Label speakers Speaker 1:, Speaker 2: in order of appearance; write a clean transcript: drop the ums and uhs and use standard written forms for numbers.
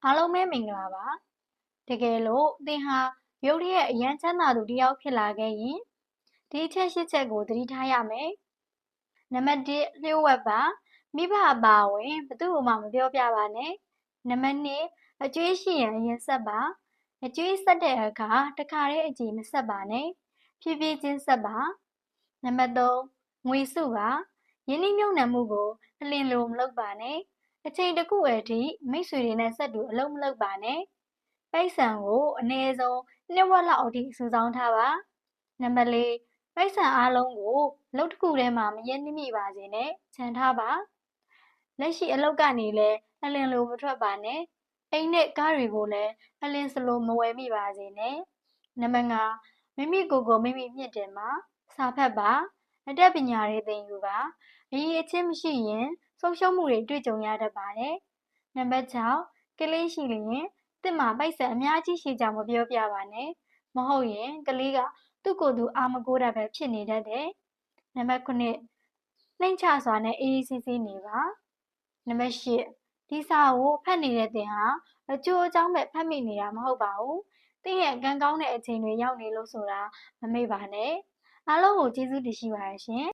Speaker 1: အားလုံးပဲမင်္ဂလာပါတကယ်လို့သင်ဟာရုတ်တရက်အရန်ချမ်းသာသူတစ်ယောက်ဖြစ်လာခဲ့ရင်ဒီအချက်၈ချက်ကိုသတိထားရမယ်နံပါတ်1လျှို့ဝှက်ပါမိဘအပါအဝင်ဘသူ့မှမပြောပြပါနဲ့နံပါတ်2အကျွေးရှိရင်အရင်ဆက်ပါအကျွေးဆက်တဲ့အခါတခါတည်းအကြည့်မဆက်ပါနဲ့ဖြည်းဖြည်းချင်းဆက်ပါနံပါတ်3ငွေစုပါယင်းနှိမ့်မြုပ်နှံမှုကိုအလင်းလိုမလုပ်ပါနဲ့အချိန်တစ်ခုအထိမိတ်ဆွေတွေနဲ့ဆက်တူအလုပ်မလုပ်ပါနဲ့ပိုက်ဆံကိုအနည်းဆုံးနှစ်ဝက်လောက်အထိစုဆောင်းထားပါနံပါတ်4ပိုက်ဆံအားလုံးကိုလုပ်တစ်ခုထဲမှာမရင်းနှီးမိပါစေနဲ့ခြံထားပါလက်ရှိအလုပ်ကနေလည်းအလင်းလိုမထွက်ပါနဲ့အိမ်နဲ့ကားတွေကိုလည်းအလင်းစလိုမဝယ်မိပါစေနဲ့နံပါတ်5မိမိကိုယ်ကိုမိမိမြင့်တင်ပါစာဖတ်ပါအတတ်ပညာတွေသင်ယူပါအရေးအချင်းမရှိရင်ဆုံးရှုံးမှုတွေတွေ့ကြုံရတတ်ပါတယ်နံပါတ်6ကလေးရှိလျင်သင်မှာပိုက်ဆံအများကြီးရှိကြောင်မပြောပြပါနဲ့မဟုတ်ရင်ကလေးကသူ့ကိုယ်သူအားမကိုးတတ်ပဲဖြစ်နေတတ်တယ်နံပါတ်9နှိမ်ချစွာနဲ့အေးအေးဆေးဆေးနေပါနံပါတ်10ဒီစာကိုဖတ်နေတဲ့သင်ဟာအကျိုးအကြောင်းပဲဖတ်မိနေတာမဟုတ်ပါဘူးသင်ရဲ့ကံကောင်းတဲ့အချိန်တွေရောက်နေလို့ဆိုတာမမေ့ပါနဲ့အားလုံးကိုကျေးဇူးတင်ရှိပါတယ်ရှင်